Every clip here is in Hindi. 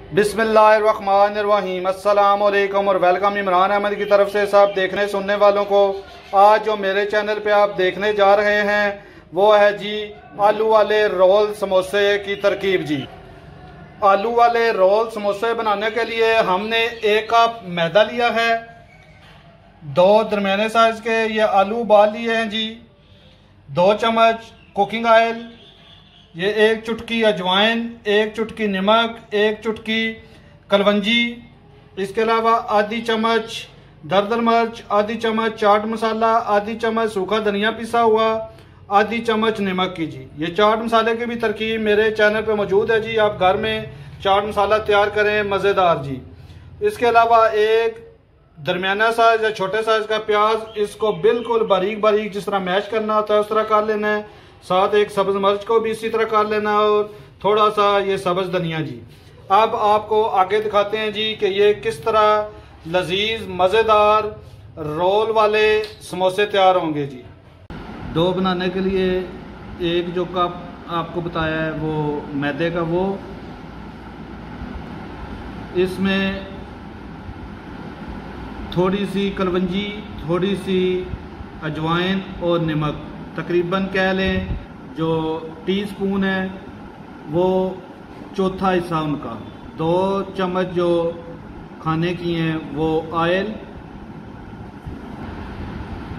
बिस्मिल्लाहिर्रहमानिर्रहीम अस्सलाम वालेकुम और वेलकम इमरान अहमद की तरफ से सब देखने सुनने वालों को। आज जो मेरे चैनल पे आप देखने जा रहे हैं वो है जी आलू वाले रोल समोसे की तरकीब जी। आलू वाले रोल समोसे बनाने के लिए हमने 1 कप मैदा लिया है, 2 दरमियाने साइज के ये आलू उबाल लिए हैं जी, 2 चम्मच कुकिंग ऑयल, ये 1 चुटकी अजवाइन, 1 चुटकी नमक, 1 चुटकी कलवंजी, इसके अलावा आधी चम्मच दरदर मिर्च, आधी चम्मच चाट मसाला, आधी चम्मच सूखा धनिया पिसा हुआ, आधी चम्मच नमक की जी। ये चाट मसाले की भी तरकीब मेरे चैनल पे मौजूद है जी, आप घर में चाट मसाला तैयार करें मज़ेदार जी। इसके अलावा 1 दरमियाना साइज या छोटे साइज का प्याज, इसको बिल्कुल बारीक बारीक जिस तरह मैश करना होता है उस तरह कर लेना है। साथ 1 सब्ज मिर्च को भी इसी तरह कर लेना है और थोड़ा सा ये सब्ज धनिया जी। अब आपको आगे दिखाते हैं जी कि ये किस तरह लजीज मज़ेदार रोल वाले समोसे तैयार होंगे जी। डो बनाने के लिए 1 जो कप आपको बताया है वो मैदे का, वो इसमें थोड़ी सी कलवंजी, थोड़ी सी अजवाइन और नमक, तकरीबन कह लें जो टीस्पून है वो चौथा हिस्सा उनका, 2 चम्मच जो खाने की हैं वो ऑयल,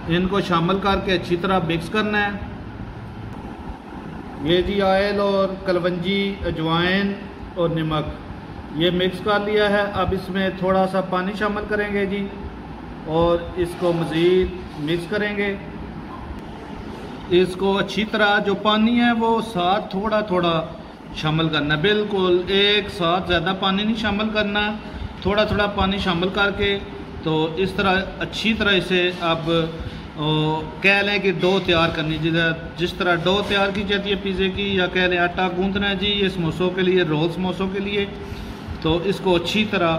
इनको शामिल करके अच्छी तरह मिक्स करना है। ये जी ऑयल और कलवंजी, अजवाइन और नमक ये मिक्स कर लिया है। अब इसमें थोड़ा सा पानी शामिल करेंगे जी और इसको मज़ीद मिक्स करेंगे। इसको अच्छी तरह जो पानी है वो साथ थोड़ा थोड़ा शामिल करना, बिल्कुल एक साथ ज़्यादा पानी नहीं शामिल करना, थोड़ा थोड़ा पानी शामिल करके तो इस तरह अच्छी तरह इसे अब कह लें कि डो तैयार करनी, जिस तरह डो तैयार की जाती है पिज़्ज़े की, या कह लें आटा गूंदना है जी ये समोसों के लिए, रोल समोसों के लिए। तो इसको अच्छी तरह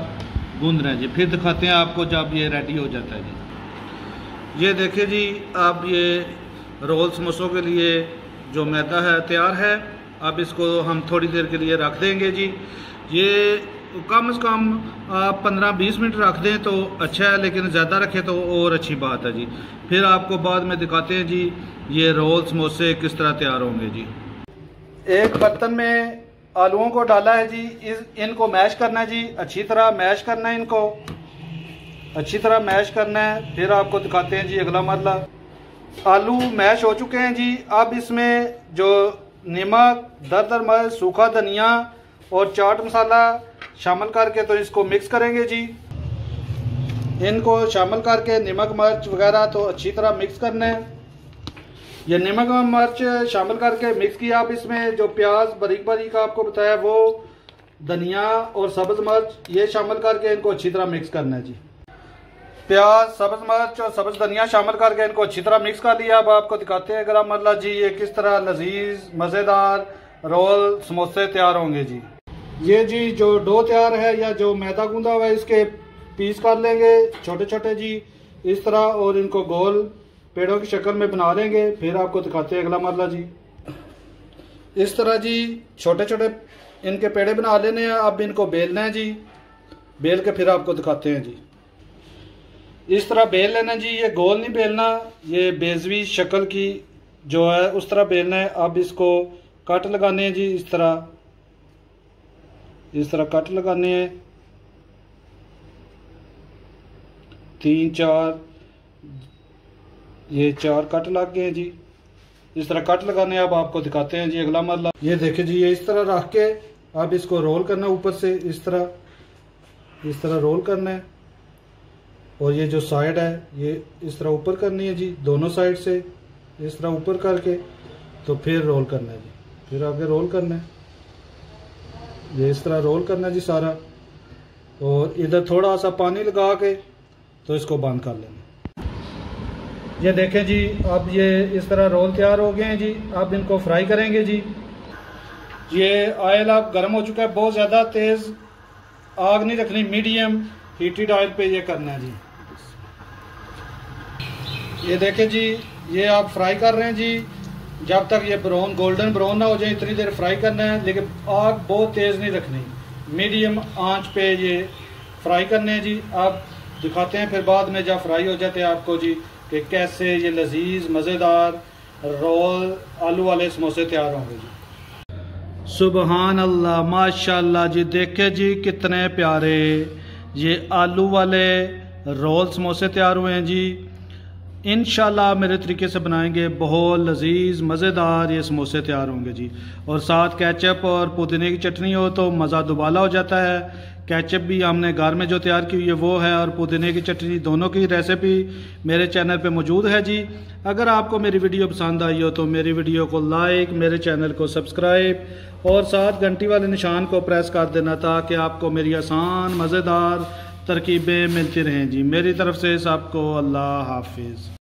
गूंदना है जी। फिर दिखाते हैं आपको जब ये रेडी हो जाता है जी। ये देखिए जी, अब ये रोल समोसों के लिए जो मैदा है तैयार है। अब इसको हम थोड़ी देर के लिए रख देंगे जी। ये कम से कम आप 15-20 मिनट रख दें तो अच्छा है, लेकिन ज़्यादा रखें तो और अच्छी बात है जी। फिर आपको बाद में दिखाते हैं जी ये रोल समोसे किस तरह तैयार होंगे जी। एक बर्तन में आलूओं को डाला है जी, इनको मैश करना है जी, अच्छी तरह मैश करना है, इनको अच्छी तरह मैश करना है। फिर आपको दिखाते हैं जी अगला मरला। आलू मैश हो चुके हैं जी। अब इसमें जो नमक, दरदर मिर्च, सूखा धनिया और चाट मसाला शामिल करके तो इसको मिक्स करेंगे जी। इनको शामिल करके नमक मिर्च वगैरह तो अच्छी तरह मिक्स करना है। ये नमक और मिर्च शामिल करके मिक्स किया। अब इसमें जो प्याज बारीक बारीक आपको बताया वो, धनिया और सब्ज मिर्च ये शामिल करके इनको अच्छी तरह मिक्स करना है जी। प्याज, सब्ज मिर्च और सब्ज धनिया शामिल करके इनको अच्छी तरह मिक्स कर लिया। अब आपको दिखाते हैं गरम मसाला जी ये किस तरह लजीज मज़ेदार रोल समोसे तैयार होंगे जी। ये जी जो डो तैयार है या जो मैदा गूंदा हुआ है इसके पीस कर लेंगे छोटे छोटे जी इस तरह, और इनको गोल पेड़ों की शक्ल में बना लेंगे। फिर आपको दिखाते हैं अगला मरला जी। इस तरह जी छोटे छोटे इनके पेड़े बना लेने हैं। अब इनको बेलना है जी, बेल के फिर आपको दिखाते हैं जी। इस तरह बेल लेना जी, ये गोल नहीं बेलना, ये बेजवी शक्ल की जो है उस तरह बेलना है। अब इसको कट लगाने हैं जी, इस तरह कट लगाने हैं, 3-4 ये 4 कट लग गए हैं जी। इस तरह कट लगाने हैं। अब आपको दिखाते हैं जी अगला मरला। ये देखिए जी, ये इस तरह रख के अब इसको रोल करना है ऊपर से, इस तरह रोल करना है। और ये जो साइड है ये इस तरह ऊपर करनी है जी, दोनों साइड से इस तरह ऊपर करके तो फिर रोल करना है जी। फिर आगे रोल करना है, ये इस तरह रोल करना है जी सारा। और इधर थोड़ा सा पानी लगा के तो इसको बंद कर लेना। ये देखें जी, अब ये इस तरह रोल तैयार हो गए हैं जी। अब इनको फ्राई करेंगे जी। ये ऑयल अब गर्म हो चुका है, बहुत ज़्यादा तेज़ आग नहीं रखनी, मीडियम हीटेड ऑयल पे ये करना है जी। ये देखें जी, ये आप फ्राई कर रहे हैं जी। जब तक ये ब्राउन गोल्डन ब्राउन ना हो जाए इतनी देर फ्राई करना है, लेकिन आग बहुत तेज़ नहीं रखनी। मीडियम आंच पे ये फ्राई करने हैं जी। आप दिखाते हैं फिर बाद में जब फ्राई हो जाते हैं आपको जी कि कैसे ये लजीज मज़ेदार रोल आलू वाले समोसे तैयार होंगे जी। सुबहान अल्लाह, माशाल्लाह जी, देखे जी कितने प्यारे ये आलू वाले रोल समोसे तैयार हुए हैं जी। इंशाल्लाह मेरे तरीके से बनाएंगे, बहुत लजीज मज़ेदार ये समोसे तैयार होंगे जी। और साथ केचप और पुदीने की चटनी हो तो मज़ा दुबाला हो जाता है। केचप भी हमने घर में जो तैयार की हुई है वो है, और पुदीने की चटनी, दोनों की रेसिपी मेरे चैनल पे मौजूद है जी। अगर आपको मेरी वीडियो पसंद आई हो तो मेरी वीडियो को लाइक, मेरे चैनल को सब्सक्राइब और साथ घंटी वाले निशान को प्रेस कर देना ताकि आपको मेरी आसान मज़ेदार तरकीबें मिलती रहें जी। मेरी तरफ से सबको अल्लाह हाफिज़।